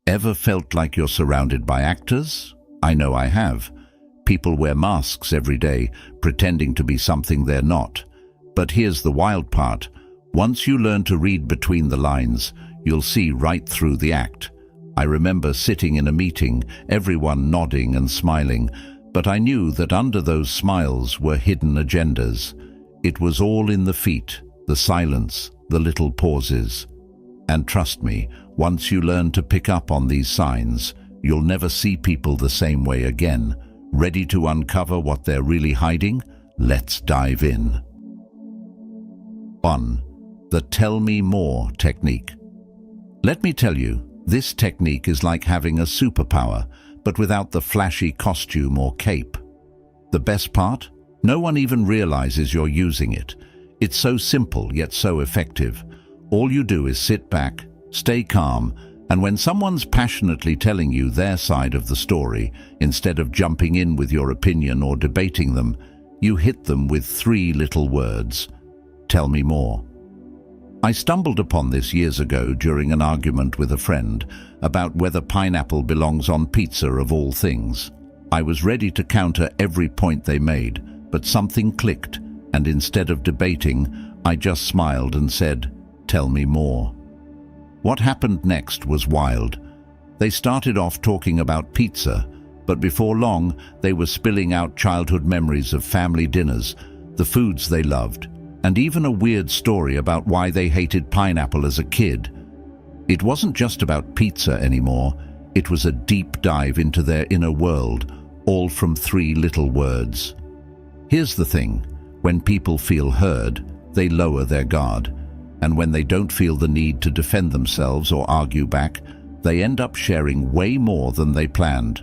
Ever felt like you're surrounded by actors? I know I have. People wear masks every day, pretending to be something they're not. But here's the wild part. Once you learn to read between the lines, you'll see right through the act. I remember sitting in a meeting, everyone nodding and smiling, but I knew that under those smiles were hidden agendas. It was all in the feet, the silence, the little pauses. And trust me, once you learn to pick up on these signs, you'll never see people the same way again. Ready to uncover what they're really hiding? Let's dive in. 1. The tell me more technique. Let me tell you, this technique is like having a superpower, but without the flashy costume or cape. The best part? No one even realizes you're using it. It's so simple yet so effective. All you do is sit back, stay calm, and when someone's passionately telling you their side of the story, instead of jumping in with your opinion or debating them, you hit them with 3 little words. Tell me more. I stumbled upon this years ago during an argument with a friend about whether pineapple belongs on pizza of all things. I was ready to counter every point they made, but something clicked, and instead of debating, I just smiled and said, "Tell me more." What happened next was wild. They started off talking about pizza, but before long, they were spilling out childhood memories of family dinners, the foods they loved, and even a weird story about why they hated pineapple as a kid. It wasn't just about pizza anymore, it was a deep dive into their inner world, all from 3 little words. Here's the thing, when people feel heard, they lower their guard, and when they don't feel the need to defend themselves or argue back, they end up sharing way more than they planned.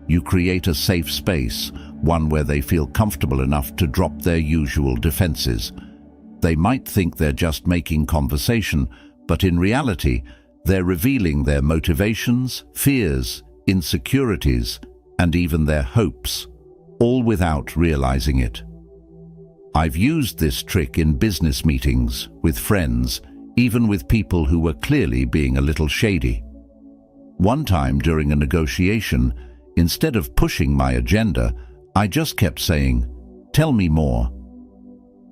You create a safe space, one where they feel comfortable enough to drop their usual defenses. They might think they're just making conversation, but in reality, they're revealing their motivations, fears, insecurities, and even their hopes, all without realizing it. I've used this trick in business meetings, with friends, even with people who were clearly being a little shady. One time during a negotiation, instead of pushing my agenda, I just kept saying, "Tell me more."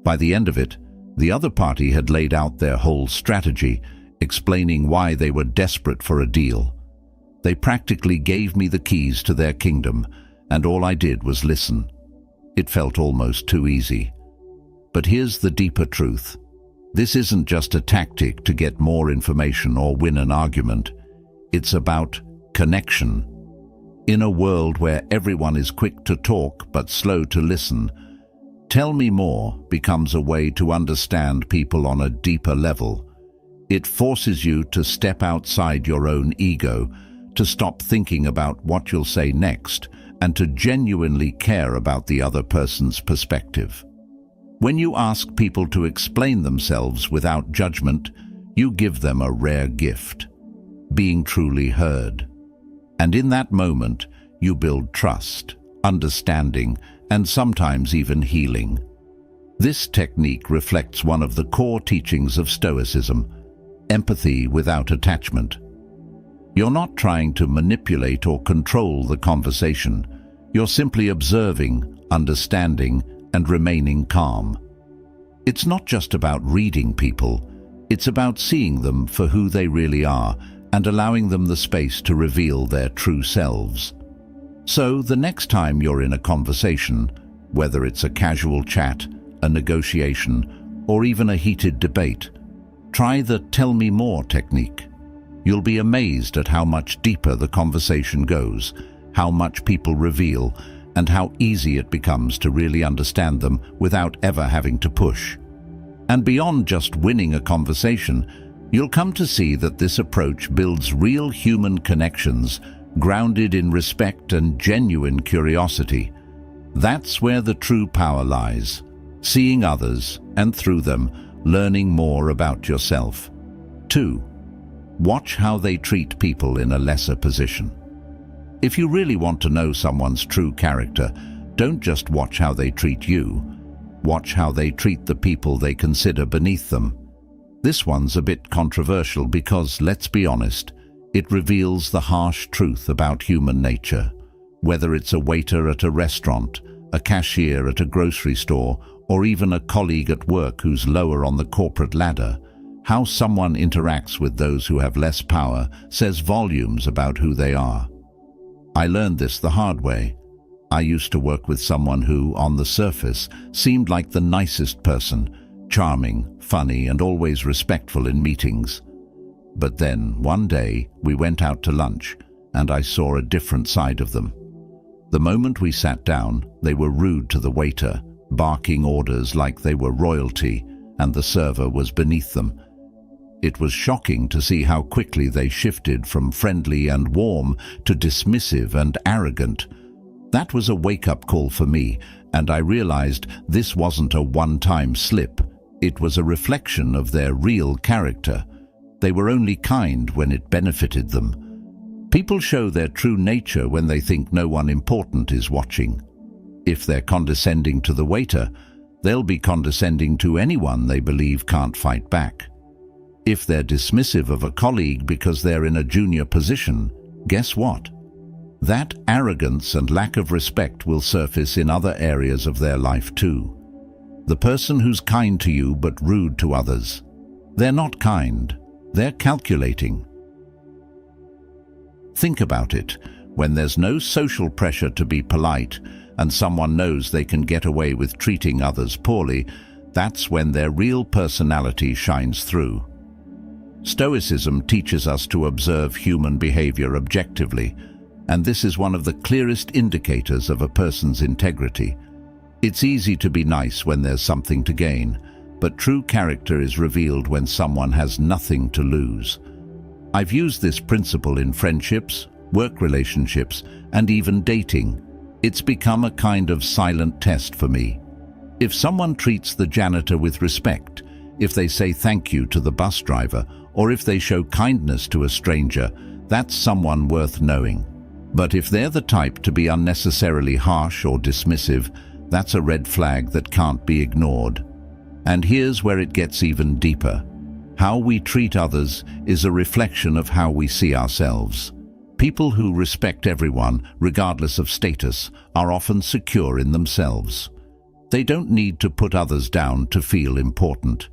By the end of it, the other party had laid out their whole strategy, explaining why they were desperate for a deal. They practically gave me the keys to their kingdom, and all I did was listen. It felt almost too easy. But here's the deeper truth. This isn't just a tactic to get more information or win an argument. It's about connection. In a world where everyone is quick to talk but slow to listen, tell me more becomes a way to understand people on a deeper level. It forces you to step outside your own ego, to stop thinking about what you'll say next, and to genuinely care about the other person's perspective. When you ask people to explain themselves without judgment, you give them a rare gift, being truly heard. And in that moment, you build trust, understanding, and sometimes even healing. This technique reflects one of the core teachings of Stoicism, empathy without attachment. You're not trying to manipulate or control the conversation. You're simply observing, understanding, and remaining calm. It's not just about reading people, it's about seeing them for who they really are and allowing them the space to reveal their true selves. So the next time you're in a conversation, whether it's a casual chat, a negotiation, or even a heated debate, try the "tell me more" technique. You'll be amazed at how much deeper the conversation goes, how much people reveal, and how easy it becomes to really understand them without ever having to push. And beyond just winning a conversation, you'll come to see that this approach builds real human connections, grounded in respect and genuine curiosity. That's where the true power lies, seeing others, and through them, learning more about yourself. 2. Watch how they treat people in a lesser position. If you really want to know someone's true character, don't just watch how they treat you. Watch how they treat the people they consider beneath them. This one's a bit controversial because, let's be honest, It reveals the harsh truth about human nature. Whether it's a waiter at a restaurant, a cashier at a grocery store, or even a colleague at work who's lower on the corporate ladder, how someone interacts with those who have less power says volumes about who they are. I learned this the hard way. I used to work with someone who, on the surface, seemed like the nicest person, charming, funny, and always respectful in meetings. But then, one day, we went out to lunch, and I saw a different side of them. The moment we sat down, they were rude to the waiter, barking orders like they were royalty, and the server was beneath them. It was shocking to see how quickly they shifted from friendly and warm to dismissive and arrogant. That was a wake-up call for me, and I realized this wasn't a one-time slip. It was a reflection of their real character. They were only kind when it benefited them. People show their true nature when they think no one important is watching. If they're condescending to the waiter, they'll be condescending to anyone they believe can't fight back. If they're dismissive of a colleague because they're in a junior position, guess what? That arrogance and lack of respect will surface in other areas of their life too. The person who's kind to you but rude to others, they're not kind, they're calculating. Think about it. When there's no social pressure to be polite and someone knows they can get away with treating others poorly, that's when their real personality shines through. Stoicism teaches us to observe human behavior objectively, and this is one of the clearest indicators of a person's integrity. It's easy to be nice when there's something to gain, but true character is revealed when someone has nothing to lose. I've used this principle in friendships, work relationships, and even dating. It's become a kind of silent test for me. If someone treats the janitor with respect, if they say thank you to the bus driver, or if they show kindness to a stranger, that's someone worth knowing. But if they're the type to be unnecessarily harsh or dismissive, that's a red flag that can't be ignored. And here's where it gets even deeper. How we treat others is a reflection of how we see ourselves. People who respect everyone, regardless of status, are often secure in themselves. They don't need to put others down to feel important.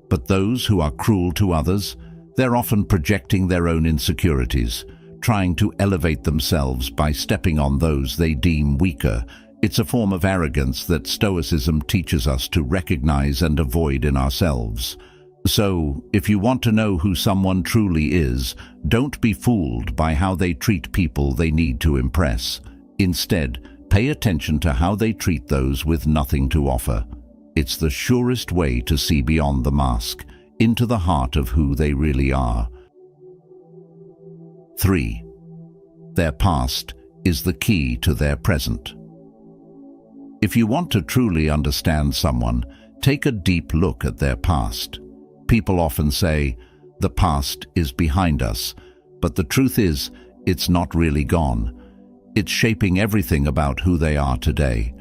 But those who are cruel to others, they're often projecting their own insecurities, trying to elevate themselves by stepping on those they deem weaker. It's a form of arrogance that Stoicism teaches us to recognize and avoid in ourselves. So, if you want to know who someone truly is, don't be fooled by how they treat people they need to impress. Instead, pay attention to how they treat those with nothing to offer. It's the surest way to see beyond the mask, into the heart of who they really are. 3. Their past is the key to their present. If you want to truly understand someone, take a deep look at their past. People often say, the past is behind us, but the truth is, it's not really gone. It's shaping everything about who they are today.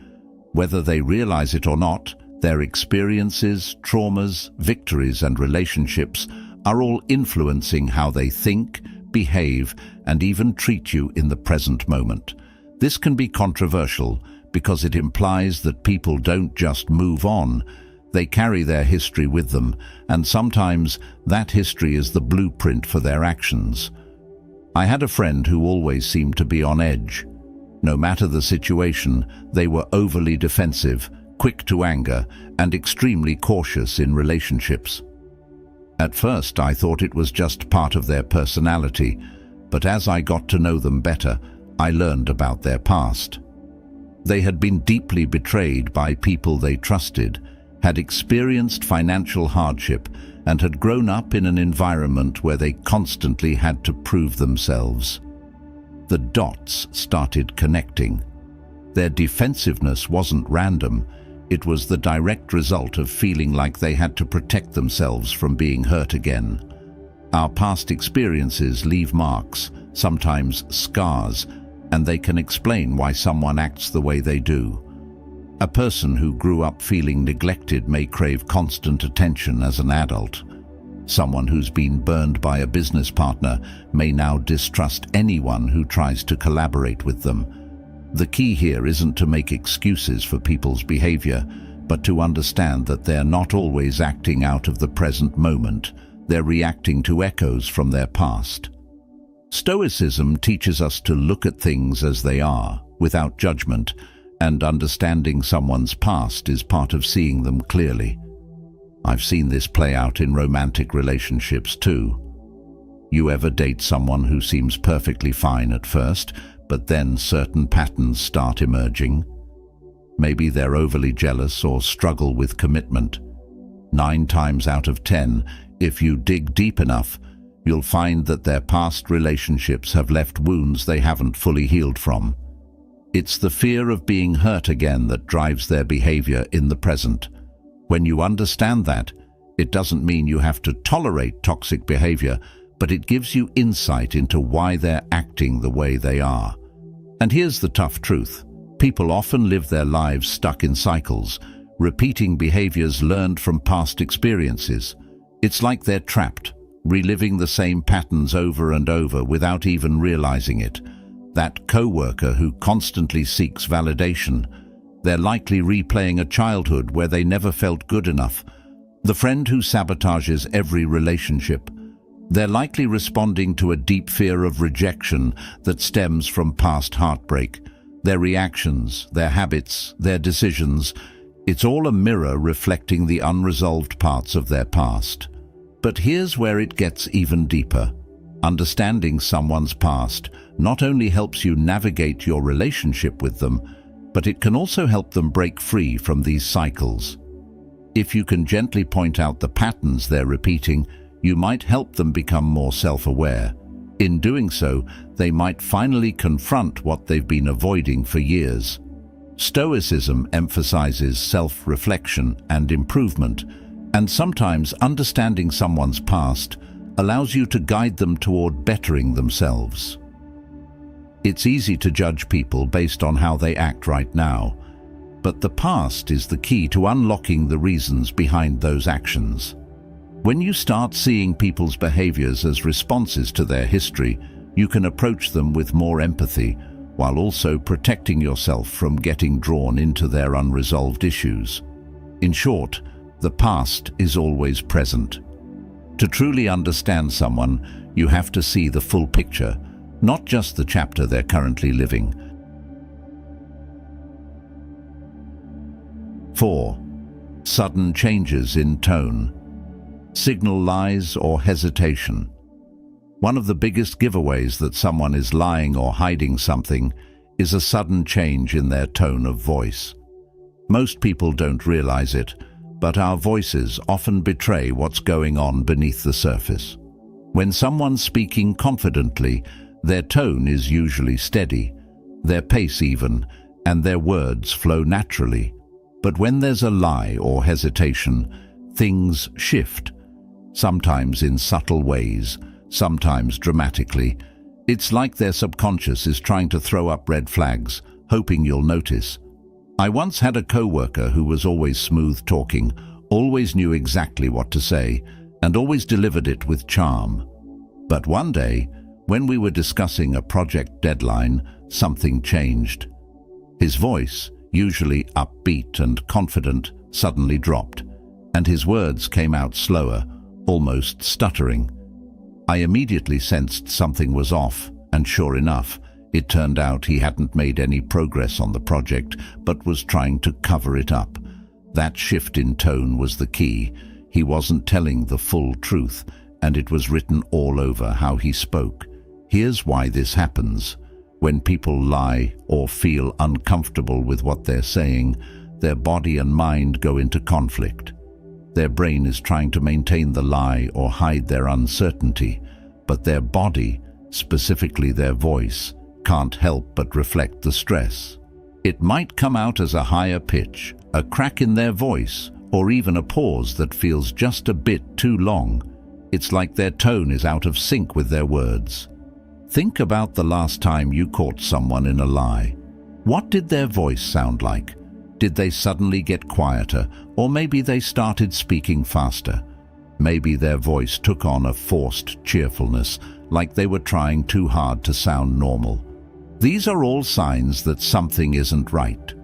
Whether they realize it or not, their experiences, traumas, victories, and relationships are all influencing how they think, behave, and even treat you in the present moment. This can be controversial because it implies that people don't just move on. They carry their history with them, and sometimes that history is the blueprint for their actions. I had a friend who always seemed to be on edge. No matter the situation, they were overly defensive, quick to anger, and extremely cautious in relationships. At first, I thought it was just part of their personality, but as I got to know them better, I learned about their past. They had been deeply betrayed by people they trusted, had experienced financial hardship, and had grown up in an environment where they constantly had to prove themselves. The dots started connecting. Their defensiveness wasn't random. It was the direct result of feeling like they had to protect themselves from being hurt again. Our past experiences leave marks, sometimes scars, and they can explain why someone acts the way they do. A person who grew up feeling neglected may crave constant attention as an adult. Someone who's been burned by a business partner may now distrust anyone who tries to collaborate with them. The key here isn't to make excuses for people's behavior, but to understand that they're not always acting out of the present moment. They're reacting to echoes from their past. Stoicism teaches us to look at things as they are, without judgment, and understanding someone's past is part of seeing them clearly. I've seen this play out in romantic relationships too. You ever date someone who seems perfectly fine at first, but then certain patterns start emerging? Maybe they're overly jealous or struggle with commitment. 9 times out of 10, if you dig deep enough, you'll find that their past relationships have left wounds they haven't fully healed from. It's the fear of being hurt again that drives their behavior in the present. When you understand that, it doesn't mean you have to tolerate toxic behavior, but it gives you insight into why they're acting the way they are. And here's the tough truth. People often live their lives stuck in cycles, repeating behaviors learned from past experiences. It's like they're trapped, reliving the same patterns over and over without even realizing it. That coworker who constantly seeks validation, they're likely replaying a childhood where they never felt good enough. The friend who sabotages every relationship, they're likely responding to a deep fear of rejection that stems from past heartbreak. Their reactions, their habits, their decisions, it's all a mirror reflecting the unresolved parts of their past. But here's where it gets even deeper. Understanding someone's past not only helps you navigate your relationship with them, but it can also help them break free from these cycles. If you can gently point out the patterns they're repeating, you might help them become more self-aware. In doing so, they might finally confront what they've been avoiding for years. Stoicism emphasizes self-reflection and improvement, and sometimes understanding someone's past allows you to guide them toward bettering themselves. It's easy to judge people based on how they act right now, but the past is the key to unlocking the reasons behind those actions. When you start seeing people's behaviors as responses to their history, you can approach them with more empathy, while also protecting yourself from getting drawn into their unresolved issues. In short, the past is always present. To truly understand someone, you have to see the full picture, not just the chapter they're currently living. 4. Sudden changes in tone. Signal lies or hesitation. One of the biggest giveaways that someone is lying or hiding something is a sudden change in their tone of voice. Most people don't realize it, but our voices often betray what's going on beneath the surface. When someone's speaking confidently, their tone is usually steady, their pace even, and their words flow naturally. But when there's a lie or hesitation, things shift, sometimes in subtle ways, sometimes dramatically. It's like their subconscious is trying to throw up red flags, hoping you'll notice. I once had a coworker who was always smooth talking, always knew exactly what to say, and always delivered it with charm. But one day, when we were discussing a project deadline, something changed. His voice, usually upbeat and confident, suddenly dropped, and his words came out slower, almost stuttering. I immediately sensed something was off, and sure enough, it turned out he hadn't made any progress on the project, but was trying to cover it up. That shift in tone was the key. He wasn't telling the full truth, and it was written all over how he spoke. Here's why this happens. When people lie or feel uncomfortable with what they're saying, their body and mind go into conflict. Their brain is trying to maintain the lie or hide their uncertainty, but their body, specifically their voice, can't help but reflect the stress. It might come out as a higher pitch, a crack in their voice, or even a pause that feels just a bit too long. It's like their tone is out of sync with their words. Think about the last time you caught someone in a lie. What did their voice sound like? Did they suddenly get quieter, or maybe they started speaking faster? Maybe their voice took on a forced cheerfulness, like they were trying too hard to sound normal. These are all signs that something isn't right.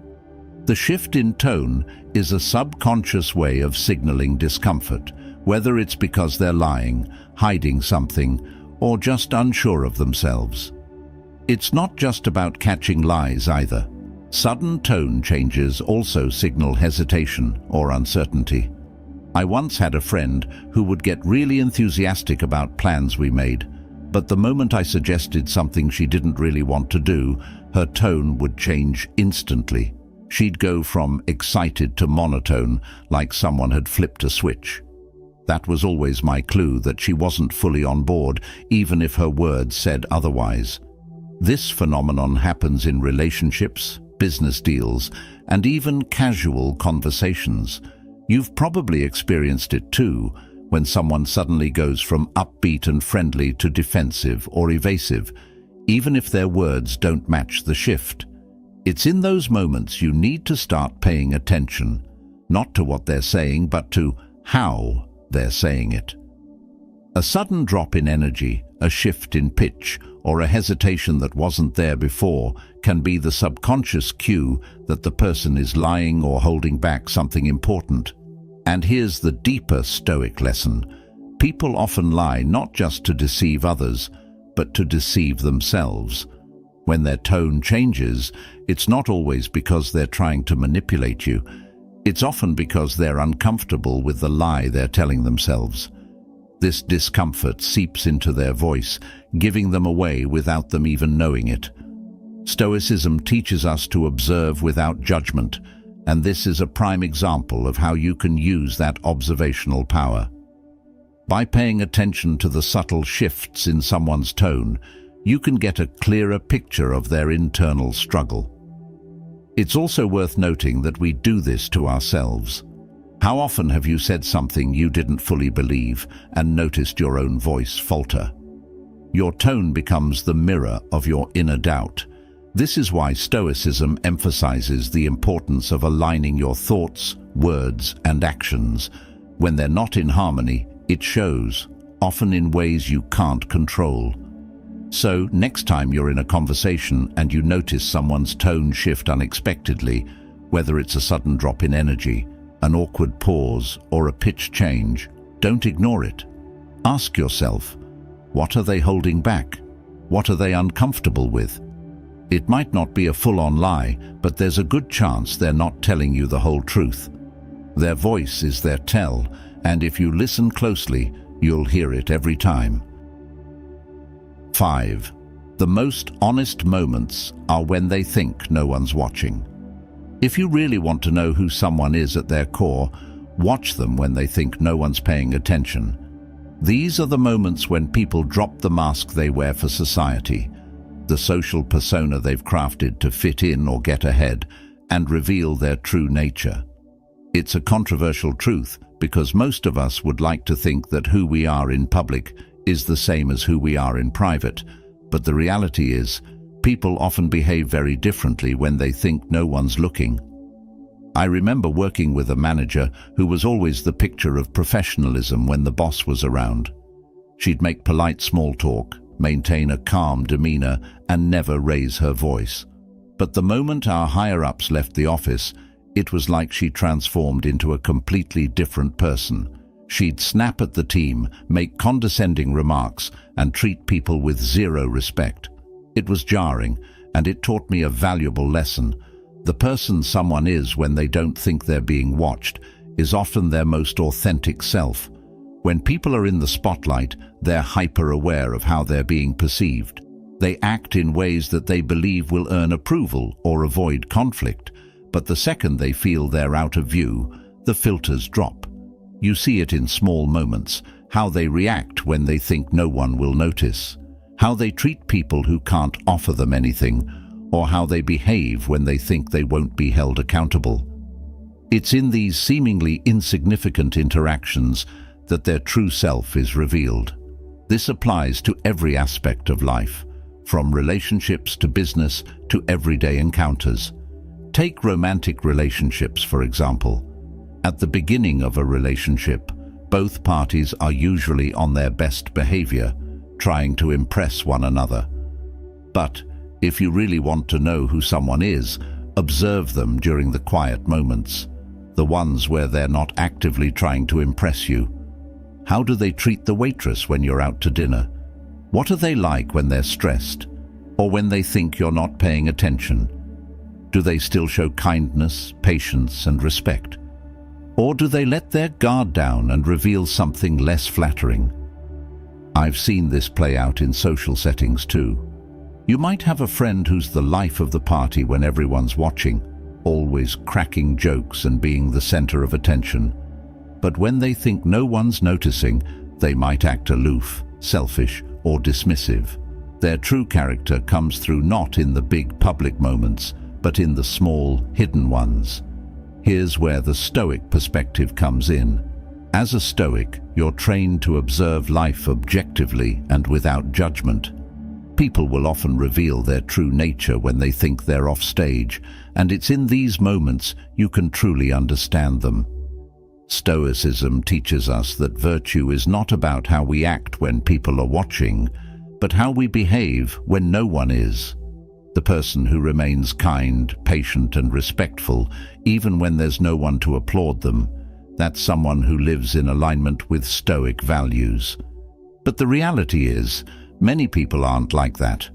The shift in tone is a subconscious way of signaling discomfort, whether it's because they're lying, hiding something, or just unsure of themselves. It's not just about catching lies either. Sudden tone changes also signal hesitation or uncertainty. I once had a friend who would get really enthusiastic about plans we made, but the moment I suggested something she didn't really want to do, her tone would change instantly. She'd go from excited to monotone, like someone had flipped a switch. That was always my clue that she wasn't fully on board, even if her words said otherwise. This phenomenon happens in relationships, business deals, and even casual conversations. You've probably experienced it too, when someone suddenly goes from upbeat and friendly to defensive or evasive, even if their words don't match the shift. It's in those moments you need to start paying attention, not to what they're saying, but to how they're saying it. A sudden drop in energy, a shift in pitch, or a hesitation that wasn't there before can be the subconscious cue that the person is lying or holding back something important. And here's the deeper Stoic lesson. People often lie not just to deceive others, but to deceive themselves. When their tone changes, it's not always because they're trying to manipulate you. It's often because they're uncomfortable with the lie they're telling themselves. This discomfort seeps into their voice, giving them away without them even knowing it. Stoicism teaches us to observe without judgment, and this is a prime example of how you can use that observational power. By paying attention to the subtle shifts in someone's tone, you can get a clearer picture of their internal struggle. It's also worth noting that we do this to ourselves. How often have you said something you didn't fully believe and noticed your own voice falter? Your tone becomes the mirror of your inner doubt. This is why Stoicism emphasizes the importance of aligning your thoughts, words, and actions. When they're not in harmony, it shows, often in ways you can't control. So, next time you're in a conversation and you notice someone's tone shift unexpectedly, whether it's a sudden drop in energy, an awkward pause, or a pitch change, don't ignore it. Ask yourself, what are they holding back? What are they uncomfortable with? It might not be a full-on lie, but there's a good chance they're not telling you the whole truth. Their voice is their tell, and if you listen closely, you'll hear it every time. 5. The most honest moments are when they think no one's watching. If you really want to know who someone is at their core, watch them when they think no one's paying attention. These are the moments when people drop the mask they wear for society, the social persona they've crafted to fit in or get ahead, and reveal their true nature. It's a controversial truth because most of us would like to think that who we are in public is the same as who we are in private, but the reality is, people often behave very differently when they think no one's looking. I remember working with a manager who was always the picture of professionalism when the boss was around. She'd make polite small talk, maintain a calm demeanor, and never raise her voice. But the moment our higher-ups left the office, it was like she transformed into a completely different person. She'd snap at the team, make condescending remarks, and treat people with zero respect. It was jarring, and it taught me a valuable lesson. The person someone is when they don't think they're being watched is often their most authentic self. When people are in the spotlight, they're hyper-aware of how they're being perceived. They act in ways that they believe will earn approval or avoid conflict. But the second they feel they're out of view, the filters drop. You see it in small moments, how they react when they think no one will notice, how they treat people who can't offer them anything, or how they behave when they think they won't be held accountable. It's in these seemingly insignificant interactions that their true self is revealed. This applies to every aspect of life, from relationships to business to everyday encounters. Take romantic relationships, for example. At the beginning of a relationship, both parties are usually on their best behavior, trying to impress one another. But if you really want to know who someone is, observe them during the quiet moments, the ones where they're not actively trying to impress you. How do they treat the waitress when you're out to dinner? What are they like when they're stressed, or when they think you're not paying attention? Do they still show kindness, patience, and respect? Or do they let their guard down and reveal something less flattering? I've seen this play out in social settings too. You might have a friend who's the life of the party when everyone's watching, always cracking jokes and being the center of attention. But when they think no one's noticing, they might act aloof, selfish, or dismissive. Their true character comes through not in the big public moments, but in the small, hidden ones. Here's where the Stoic perspective comes in. As a Stoic, you're trained to observe life objectively and without judgment. People will often reveal their true nature when they think they're off stage, and it's in these moments you can truly understand them. Stoicism teaches us that virtue is not about how we act when people are watching, but how we behave when no one is. The person who remains kind, patient, and respectful, even when there's no one to applaud them, that's someone who lives in alignment with Stoic values. But the reality is, many people aren't like that.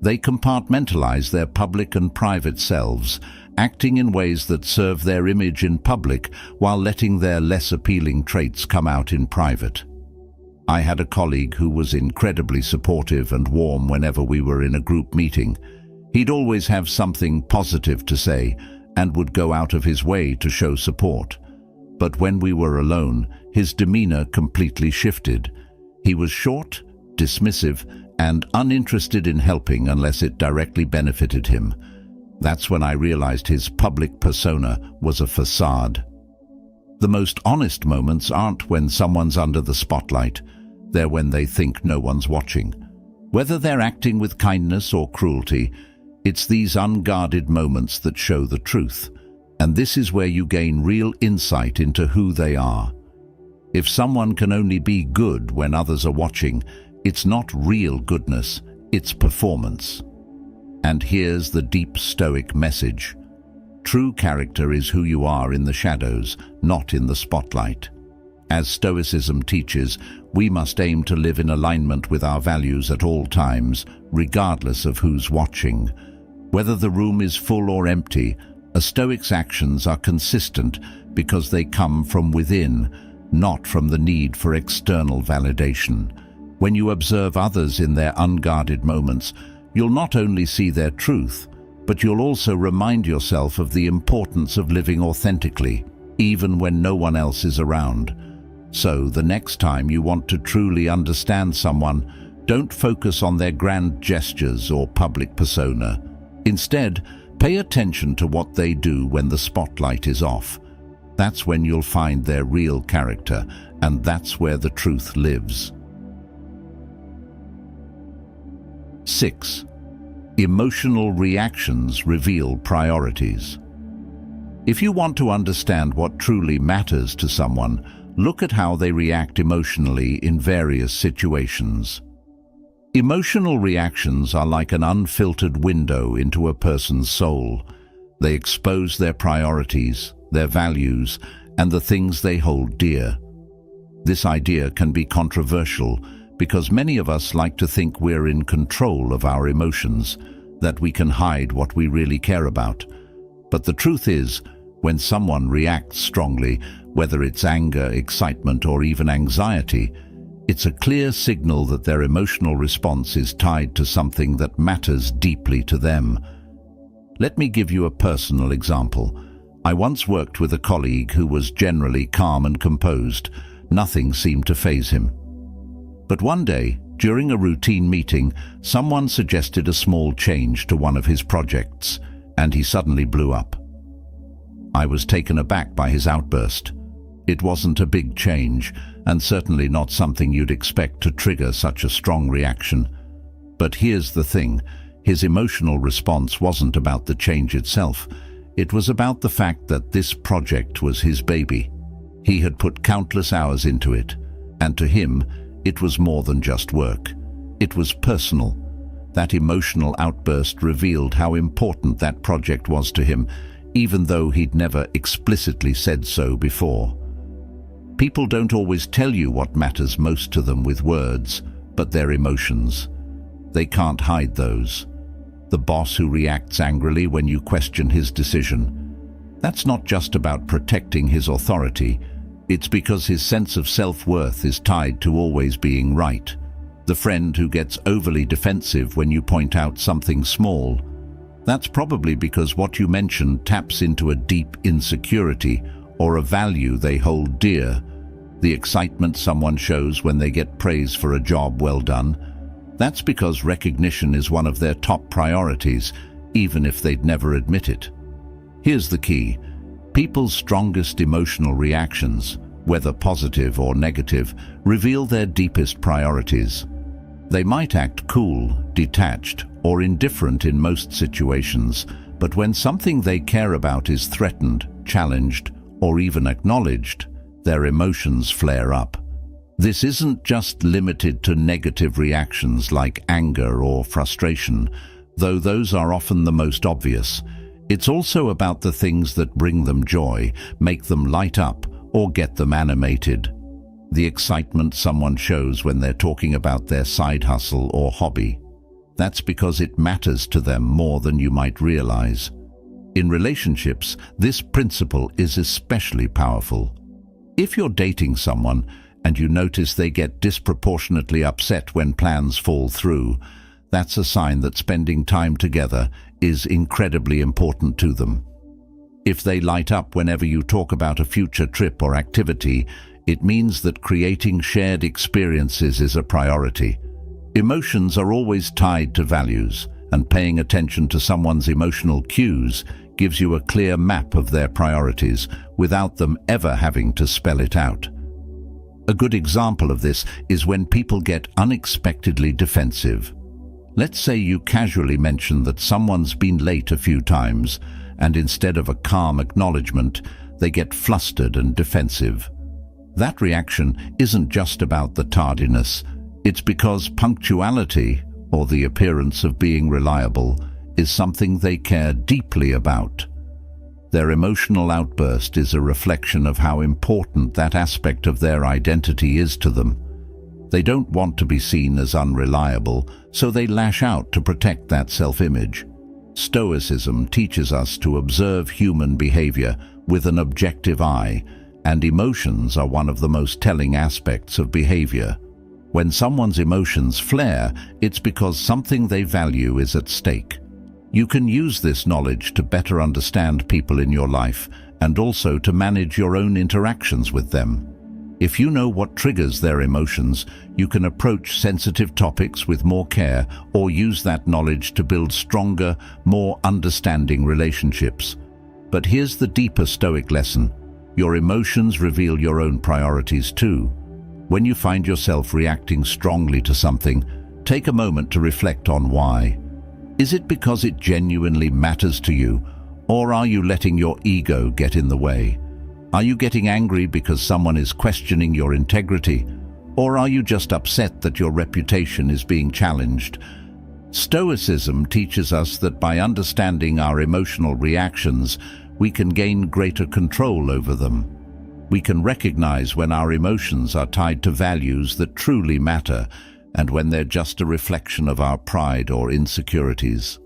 They compartmentalize their public and private selves, acting in ways that serve their image in public while letting their less appealing traits come out in private. I had a colleague who was incredibly supportive and warm whenever we were in a group meeting. He'd always have something positive to say and would go out of his way to show support. But when we were alone, his demeanor completely shifted. He was short, dismissive, and uninterested in helping unless it directly benefited him. That's when I realized his public persona was a facade. The most honest moments aren't when someone's under the spotlight. They're when they think no one's watching. Whether they're acting with kindness or cruelty, it's these unguarded moments that show the truth. And this is where you gain real insight into who they are. If someone can only be good when others are watching, it's not real goodness, it's performance. And here's the deep Stoic message. True character is who you are in the shadows, not in the spotlight. As Stoicism teaches, we must aim to live in alignment with our values at all times, regardless of who's watching. Whether the room is full or empty, a Stoic's actions are consistent because they come from within, not from the need for external validation. When you observe others in their unguarded moments, you'll not only see their truth, but you'll also remind yourself of the importance of living authentically, even when no one else is around. So, the next time you want to truly understand someone, don't focus on their grand gestures or public persona. Instead, pay attention to what they do when the spotlight is off. That's when you'll find their real character, and that's where the truth lives. 6. Emotional reactions reveal priorities. If you want to understand what truly matters to someone, look at how they react emotionally in various situations. Emotional reactions are like an unfiltered window into a person's soul. They expose their priorities, their values, and the things they hold dear. This idea can be controversial because many of us like to think we're in control of our emotions, that we can hide what we really care about. But the truth is, when someone reacts strongly, whether it's anger, excitement, or even anxiety, it's a clear signal that their emotional response is tied to something that matters deeply to them. Let me give you a personal example. I once worked with a colleague who was generally calm and composed. Nothing seemed to faze him. But one day, during a routine meeting, someone suggested a small change to one of his projects, and he suddenly blew up. I was taken aback by his outburst. It wasn't a big change, and certainly not something you'd expect to trigger such a strong reaction. But here's the thing, his emotional response wasn't about the change itself. It was about the fact that this project was his baby. He had put countless hours into it, and to him, it was more than just work. It was personal. That emotional outburst revealed how important that project was to him, even though he'd never explicitly said so before. People don't always tell you what matters most to them with words, but their emotions. They can't hide those. The boss who reacts angrily when you question his decision. That's not just about protecting his authority. It's because his sense of self-worth is tied to always being right. The friend who gets overly defensive when you point out something small. That's probably because what you mentioned taps into a deep insecurity or a value they hold dear. The excitement someone shows when they get praise for a job well done. That's because recognition is one of their top priorities, even if they'd never admit it. Here's the key. People's strongest emotional reactions, whether positive or negative, reveal their deepest priorities. They might act cool, detached, or indifferent in most situations, but when something they care about is threatened, challenged, or even acknowledged, their emotions flare up. This isn't just limited to negative reactions like anger or frustration, though those are often the most obvious. It's also about the things that bring them joy, make them light up, or get them animated. The excitement someone shows when they're talking about their side hustle or hobby. That's because it matters to them more than you might realize. In relationships, this principle is especially powerful. If you're dating someone and you notice they get disproportionately upset when plans fall through, that's a sign that spending time together is incredibly important to them. If they light up whenever you talk about a future trip or activity, it means that creating shared experiences is a priority. Emotions are always tied to values, and paying attention to someone's emotional cues gives you a clear map of their priorities without them ever having to spell it out. A good example of this is when people get unexpectedly defensive. Let's say you casually mention that someone's been late a few times, and instead of a calm acknowledgement, they get flustered and defensive. That reaction isn't just about the tardiness. It's because punctuality, or the appearance of being reliable, is something they care deeply about. Their emotional outburst is a reflection of how important that aspect of their identity is to them. They don't want to be seen as unreliable, so they lash out to protect that self-image. Stoicism teaches us to observe human behavior with an objective eye, and emotions are one of the most telling aspects of behavior. When someone's emotions flare, it's because something they value is at stake. You can use this knowledge to better understand people in your life and also to manage your own interactions with them. If you know what triggers their emotions, you can approach sensitive topics with more care or use that knowledge to build stronger, more understanding relationships. But here's the deeper Stoic lesson. Your emotions reveal your own priorities too. When you find yourself reacting strongly to something, take a moment to reflect on why. Is it because it genuinely matters to you, or are you letting your ego get in the way? Are you getting angry because someone is questioning your integrity, or are you just upset that your reputation is being challenged? Stoicism teaches us that by understanding our emotional reactions, we can gain greater control over them. We can recognize when our emotions are tied to values that truly matter, and when they're just a reflection of our pride or insecurities.